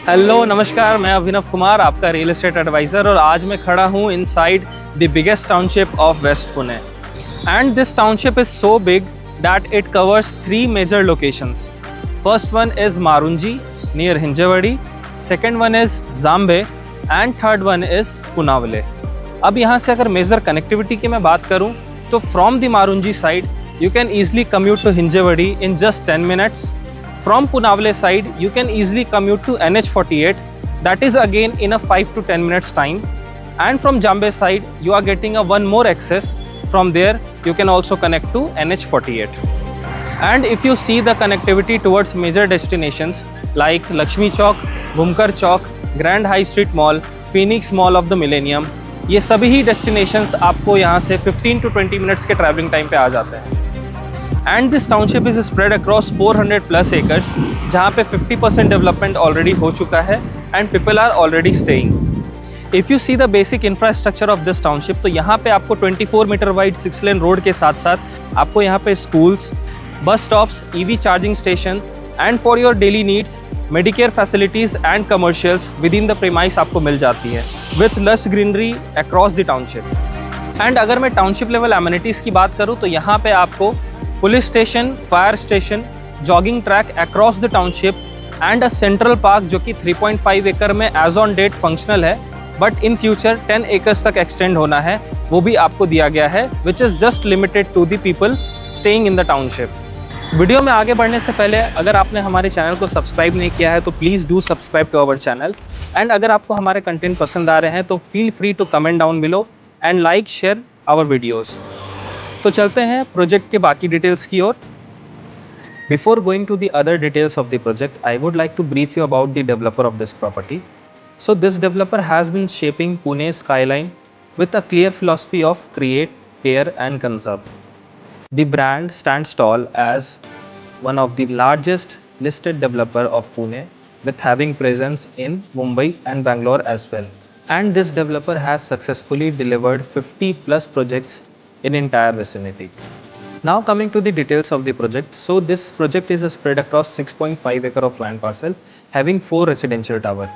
Hello नमस्कार, मैं अभिनव कुमार, आपका रियल एस्टेट एडवाइज़र, और आज मैं खड़ा हूँ inside the biggest township of west Pune. And this township is so big that it covers 3 major locations. First one is Marunji near Hinjewadi, second one is Jambe and third one is Punawale. अब यहाँ से अगर major connectivity की मैं बात करूँ तो from the Marunji side you can easily commute to Hinjewadi in just 10 minutes. From Punavale side, you can easily commute to NH48, that is again in a 5 to 10 minutes time. And from Jambe side, you are getting a one more access. From there, you can also connect to NH48. And if you see the connectivity towards major destinations like Lakshmi Chowk, Bhumkar Chowk, Grand High Street Mall, Phoenix Mall of the Millennium, ये सभी ही destinations आपको यहाँ से 15 to 20 minutes के travelling time पे आ जाते हैं। And this township is spread across 400+ acres, जहाँ पे 50% डेवलपमेंट ऑलरेडी हो चुका है and people are already staying. If you see the basic infrastructure of this township, तो यहाँ पे आपको 24 मीटर वाइड 6 लेन रोड के साथ साथ आपको यहाँ पे schools, bus stops, EV charging station and for your daily needs Medicare facilities and commercials with in the premise आपको मिल जाती है विथ लस greenery across the township. And अगर मैं टाउनशिप लेवल एमिनिटीज़ की बात करूँ तो यहाँ पे आपको police station, fire station, jogging track across the township and a central park जो कि 3.5 एकड़ में एज ऑन डेट फंक्शनल है, बट इन फ्यूचर 10 एकर्स तक एक्सटेंड होना है, वो भी आपको दिया गया है, which is just limited to the people staying in the township. Video में आगे बढ़ने से पहले अगर आपने हमारे चैनल को सब्सक्राइब नहीं किया है तो please do subscribe to our channel. And अगर आपको हमारे कंटेंट पसंद आ रहे हैं तो feel free to comment down below and like share our videos. तो चलते हैं प्रोजेक्ट के बाकी डिटेल्स की ओर। Before going to the other details of the project, I would like to brief you about the developer of this property. So this developer has been shaping Pune skyline with a clear philosophy of create, care and conserve. The brand stands tall as one of the largest listed developer of Pune, with having presence in Mumbai and Bangalore as well. And this developer has successfully delivered 50+ projects in entire vicinity. Now coming to the details of the project. So this project is spread across 6.5 acre of land parcel having 4 residential tower.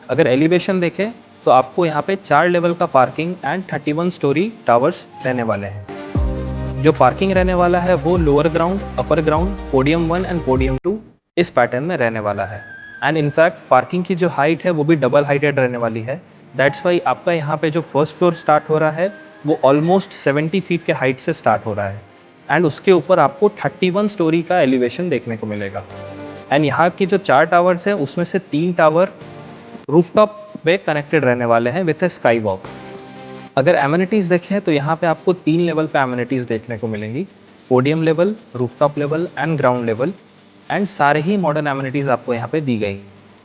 अगर elevation देखें तो आपको यहाँ पे 4 level का parking and 31 story towers रहने वाले हैं। जो पार्किंग रहने वाला है वो lower ground, upper ground, podium 1 and podium 2 इस पैटर्न में रहने वाला है। एंड इनफैक्ट पार्किंग की जो हाइट है वो भी डबल हाइटेड रहने वाली है। दैट्स वाई आपका यहाँ पे जो फर्स्ट फ्लोर स्टार्ट हो रहा है वो ऑलमोस्ट 70 फीट के हाइट से स्टार्ट हो रहा है एंड उसके ऊपर आपको 31 स्टोरी का एलिवेशन देखने को मिलेगा। एंड यहाँ की जो 4 टावर्स हैं उसमें से 3 टावर रूफटॉप पे कनेक्टेड रहने वाले हैं विथ ए स्काई वॉक। अगर एमिनिटीज़ देखें तो यहाँ पे आपको 3 लेवल पे एमिनिटीज़ देखने को मिलेंगी, podium level, rooftop level and ground level. And सारे ही मॉडर्न एमिनिटीज़ आपको यहाँ पे दी गई।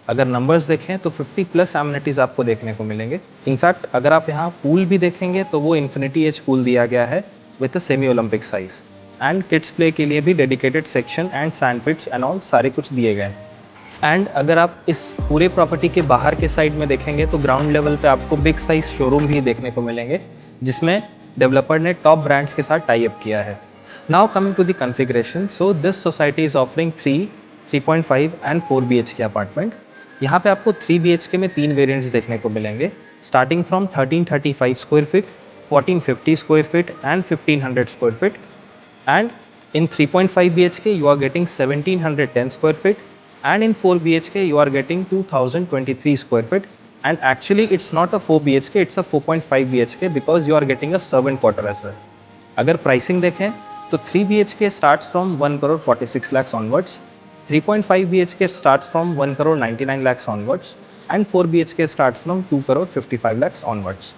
अगर नंबर्स देखें तो 50+ एमिनिटीज़ आपको देखने को मिलेंगे। इनफैक्ट अगर आप यहाँ पूल भी देखेंगे तो वो इन्फिनिटी एज पूल दिया गया है with a semi Olympic size. And kids play के लिए भी dedicated section and sand pits and all सारे कुछ दिए गए हैं। एंड अगर आप इस पूरे प्रॉपर्टी के बाहर के साइड में देखेंगे तो ग्राउंड लेवल पे आपको बिग साइज शोरूम भी देखने को मिलेंगे जिसमें डेवलपर ने टॉप ब्रांड्स के साथ टाई अप किया है। Now coming to the configuration, so this society is offering 3, 3.5 and 4 BHK apartment. यहाँ पे आपको 3 BHK में 3 वेरिएंट्स देखने को मिलेंगे, starting from 1335 square feet, 1450 square feet and 1500 square feet. And in 3.5 BHK you are getting 1710 square feet, and in 4 BHK you are getting 2023 square feet. And actually it's not a 4 BHK, it's a 4.5 BHK because you are getting a servant quarter as well. अगर pricing देखें तो 3 BHK starts from 1 crore 46 lakhs onwards, 3.5 BHK starts from 1 crore 99 lakhs onwards, and 4 BHK starts from 2 crore 55 lakhs onwards.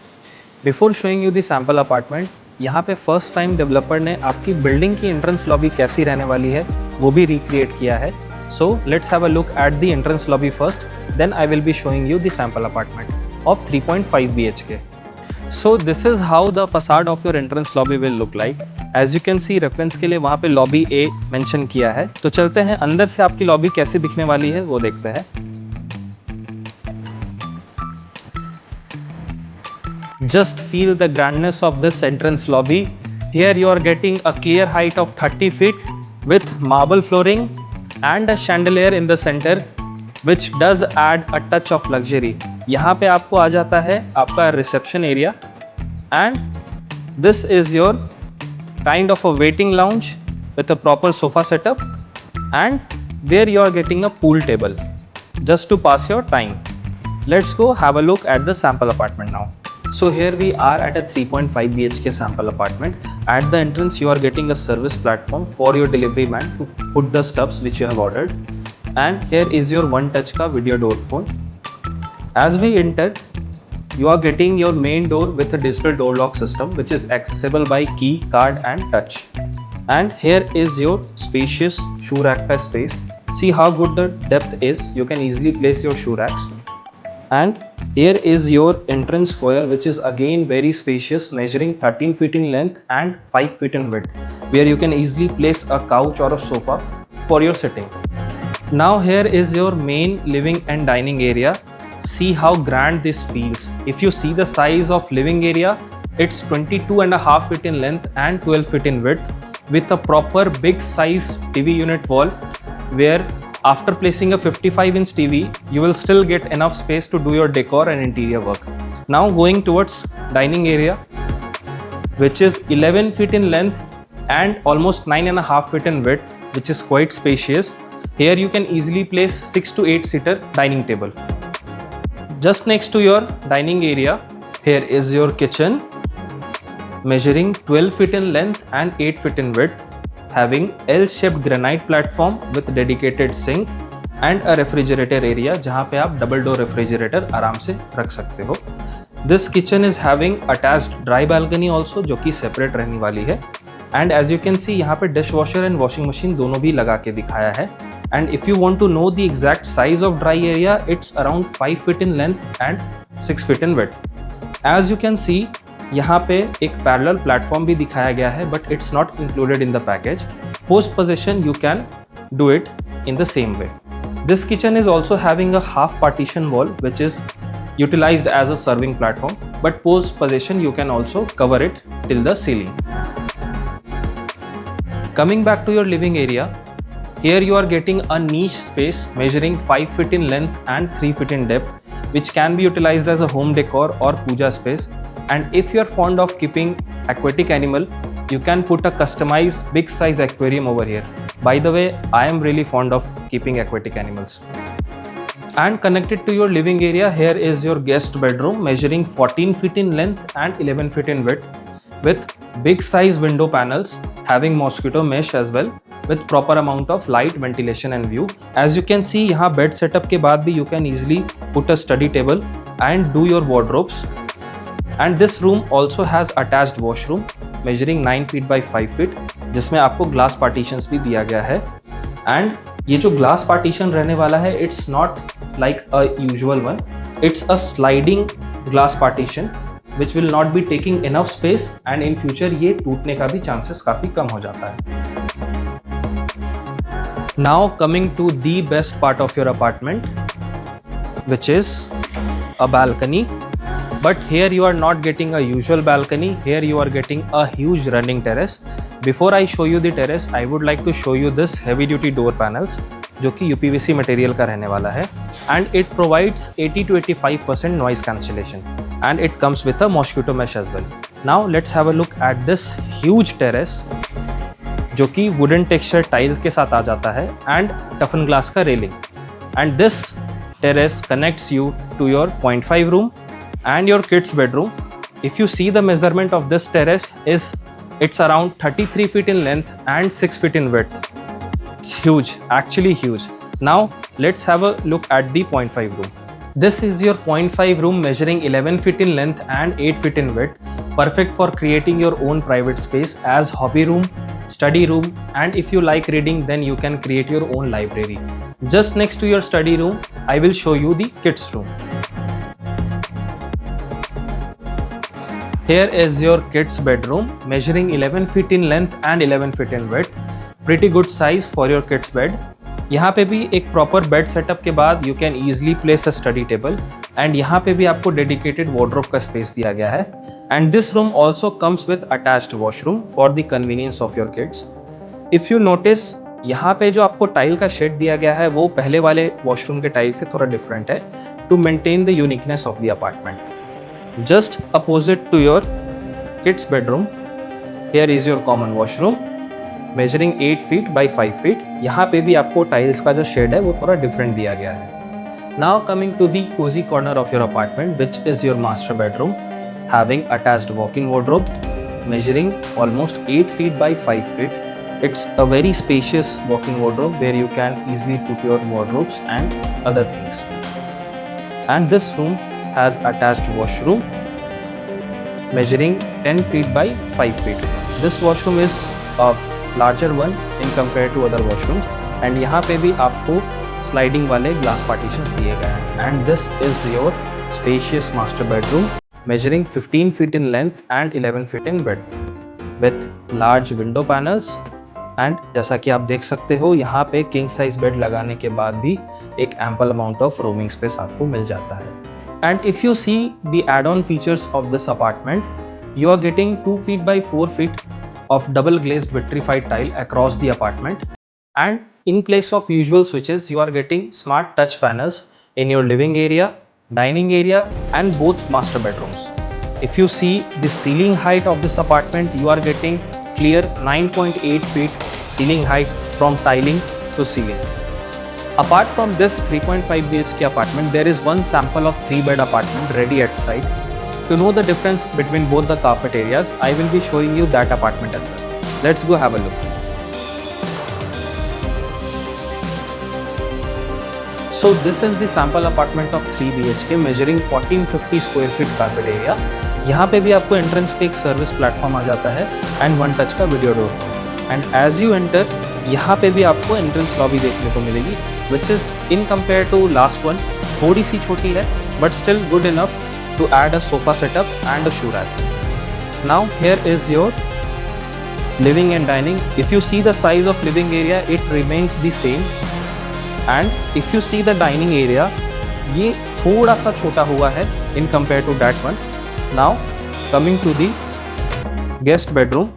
Before showing you the sample apartment, यहाँ पे first time developer ने आपकी building की entrance lobby कैसी रहने वाली है वो भी रिक्रिएट किया है। So let's have a look at the entrance lobby first, then I will be showing you the sample apartment of 3.5 BHK. So this is how the facade of your entrance lobby will look like. As you can see, reference के लिए वहाँ पे lobby A mention किया है। तो चलते हैं अंदर से आपकी lobby कैसी दिखने वाली है वो देखते हैं। Just feel the grandness of this entrance lobby. Here you are getting a clear height of 30 feet with marble flooring and a chandelier in the center which does add a touch of luxury. यहाँ पे आपको आ जाता है आपका reception area and this is your kind of a waiting lounge with a proper sofa setup, and there you are getting a pool table just to pass your time. Let's go have a look at the sample apartment now. So here we are at a 3.5 BHK sample apartment. At the entrance you are getting a service platform for your delivery man to put the stuffs which you have ordered. And here is your one touch ka video door phone. As we enter, you are getting your main door with a digital door lock system which is accessible by key, card and touch. And here is your spacious shoe rack ka space. See how good the depth is. You can easily place your shoe racks. And here is your entrance foyer, which is again very spacious, measuring 13 feet in length and 5 feet in width, where you can easily place a couch or a sofa for your sitting. Now here is your main living and dining area. See how grand this feels. If you see the size of living area, it's 22.5 feet in length and 12 feet in width, with a proper big size TV unit wall, where after placing a 55-inch TV, you will still get enough space to do your decor and interior work. Now going towards dining area, which is 11 feet in length and almost 9.5 feet in width, which is quite spacious. Here you can easily place 6 to 8 seater dining table. Just next to your dining area, here is your kitchen, measuring 12 feet in length and 8 feet in width, having L-shaped granite platform with dedicated sink and a refrigerator area जहाँ पे आप double door refrigerator आराम से रख सकते हो. This kitchen is having attached dry balcony also, जो कि separate रहने वाली है. And as you can see, यहाँ पे dishwasher and washing machine दोनों भी लगा के दिखाया है. And if you want to know the exact size of dry area, it's around 5 feet in length and 6 feet in width. As you can see, यहाँ पे एक पैरेलल प्लेटफॉर्म भी दिखाया गया है, but it's not included in the package. Post possession you can do it in the same way. This kitchen is also having a half partition wall which is utilised as a serving platform, but post possession you can also cover it till the ceiling. Coming back to your living area, here you are getting a niche space measuring 5 feet in length and 3 feet in depth, which can be utilized as a home decor or puja space. And if you are fond of keeping aquatic animal, you can put a customized big size aquarium over here. By the way, I am really fond of keeping aquatic animals. And connected to your living area, here is your guest bedroom measuring 14 feet in length and 11 feet in width, with big size window panels having mosquito mesh as well, with proper amount of light, ventilation and view. As you can see, यहाँ bed setup के बाद भी you can easily put a study table and do your wardrobes. And this room also has attached washroom measuring 9 feet by 5 feet, जिसमें आपको glass partitions भी दिया गया है. And ये जो glass partition रहने वाला है, it's not like a usual one. It's a sliding glass partition which will not be taking enough space, and in future ये टूटने का भी chances काफ़ी कम हो जाता है. Now coming to the best part of your apartment, which is a balcony. But here you are not getting a usual balcony. Here you are getting a huge running terrace. Before I show you the terrace, I would like to show you this heavy duty door panels, जो कि UPVC material का रहने वाला है. And it provides 80 to 85% noise cancellation. And it comes with a mosquito mesh as well. Now let's have a look at this huge terrace, जो कि wooden texture tiles के साथ आ जाता है, and toughen glass का railing. And this terrace connects you to your 0.5 room and your kids bedroom. If you see the measurement of this terrace, it's around 33 feet in length and 6 feet in width. It's huge, actually huge. Now let's have a look at the 0.5 room. This is your 0.5 room measuring 11 feet in length and 8 feet in width, perfect for creating your own private space as hobby room, study room, and if you like reading, then you can create your own library. Just next to your study room, I will show you the kids room. Here is your kids bedroom measuring 11 feet in length and 11 feet in width. Pretty good size for your kids bed. यहाँ पे भी एक proper bed setup के बाद you can easily place a study table, and यहाँ पे भी आपको डेडिकेटेड वार्डरोब का स्पेस दिया गया है. And this room also comes with attached washroom for the convenience of your kids. If you notice, यहाँ पे जो आपको टाइल का शेड दिया गया है वो पहले वाले वॉशरूम के टाइल से थोड़ा डिफरेंट है to maintain the uniqueness of the apartment. Just opposite to your kids bedroom, here is your common washroom measuring 8 feet by 5 feet. यहाँ पे भी आपको टाइल्स का जो शेड है वो थोड़ा डिफरेंट दिया गया है। Now coming to the cozy corner of your apartment which is your master bedroom having attached walk in wardrobe measuring almost 8 feet by 5 feet. It's a very spacious walk-in wardrobe where you can easily put your wardrobes and other things. And this room has attached washroom measuring 10 feet by 5 feet. This washroom is a larger one in compared to other washrooms. And यहाँ पे भी आपको sliding वाले glass partitions दिए गए हैं. And this is your spacious master bedroom measuring 15 feet in length and 11 feet in width with large window panels. And जैसा कि आप देख सकते हो यहाँ पे king size bed लगाने के बाद भी एक ample amount of rooming space आपको मिल जाता है. And if you see the add-on features of this apartment, you are getting 2 feet by 4 feet of double glazed vitrified tile across the apartment. And in place of usual switches, you are getting smart touch panels in your living area, dining area and both master bedrooms. If you see the ceiling height of this apartment, you are getting clear 9.8 feet ceiling height from tiling to ceiling. Apart from this 3.5 BHK apartment, there is one sample of 3-bed apartment ready at site. To know the difference between both the carpet areas, I will be showing you that apartment as well. Let's go have a look. So this is the sample apartment of 3 BHK measuring 1450 square feet carpet area. यहाँ पे भी आपको entrance पे एक service platform आ जाता है and one touch का video door. And as you enter यहाँ पे भी आपको एंट्रेंस लॉबी देखने को मिलेगी which is in compare to last one थोड़ी सी छोटी है but still good enough to add a sofa setup and a shoe rack. Now here is your living and dining. If you see the size of living area it remains the same and if you see the dining area ये थोड़ा सा छोटा हुआ है in compare to that one. Now coming to the guest bedroom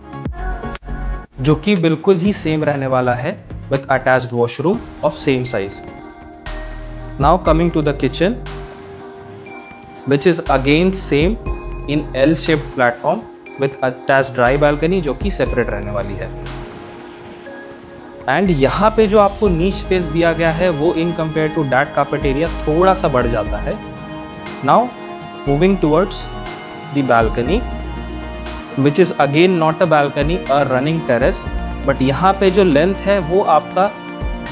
जो कि बिल्कुल ही सेम रहने वाला है with attached washroom of same size. Now coming to the kitchen which is again same in L shaped platform with attached dry balcony जो कि separate रहने वाली है। एंड यहाँ पे जो आपको नीच स्पेस दिया गया है वो in compare to that carpet area थोड़ा सा बढ़ जाता है। Now moving towards the balcony which is again not a balcony a running terrace but यहाँ पे जो लेंथ है वो आपका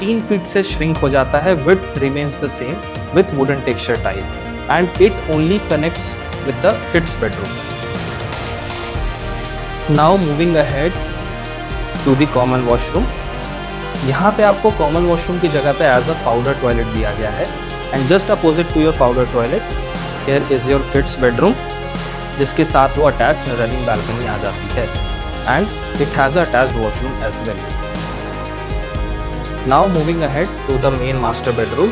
3 फीट से श्रिंक हो जाता है। Width remains the same with wooden texture tile and it only connects with the kids bedroom. Now moving ahead to the common washroom. यहाँ पे आपको कॉमन वॉशरूम की जगह पे एज अ पाउडर टॉयलेट दिया गया है and just opposite to your powder toilet here is your kids bedroom जिसके साथ वो अटैच रनिंग बालकनी आ जाती है and it has a attached washroom as well. Now moving ahead to the main master bedroom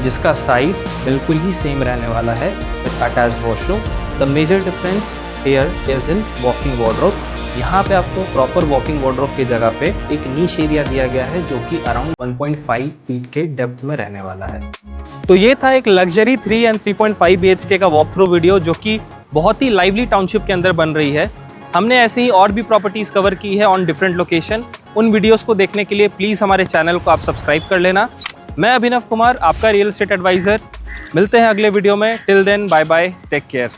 जिसका size बिल्कुल ही same रहने वाला है with attached washroom. The major difference here is in walking wardrobe. यहाँ पे आपको प्रॉपर वॉकिंग वार्डरोब की जगह पे एक नीश एरिया दिया गया है जो कि अराउंड 1.5 फीट के डेप्थ में रहने वाला है। तो ये था एक लग्जरी 3 एंड 3.5 BHK का वॉक थ्रू वीडियो जो कि बहुत ही लाइवली टाउनशिप के अंदर बन रही है। हमने ऐसे ही और भी प्रॉपर्टीज़ कवर की है ऑन डिफरेंट लोकेशन। उन वीडियोस को देखने के लिए प्लीज़ हमारे चैनल को आप सब्सक्राइब कर लेना। मैं अभिनव कुमार आपका रियल एस्टेट एडवाइज़र। मिलते हैं अगले वीडियो में। Till then bye bye, take care.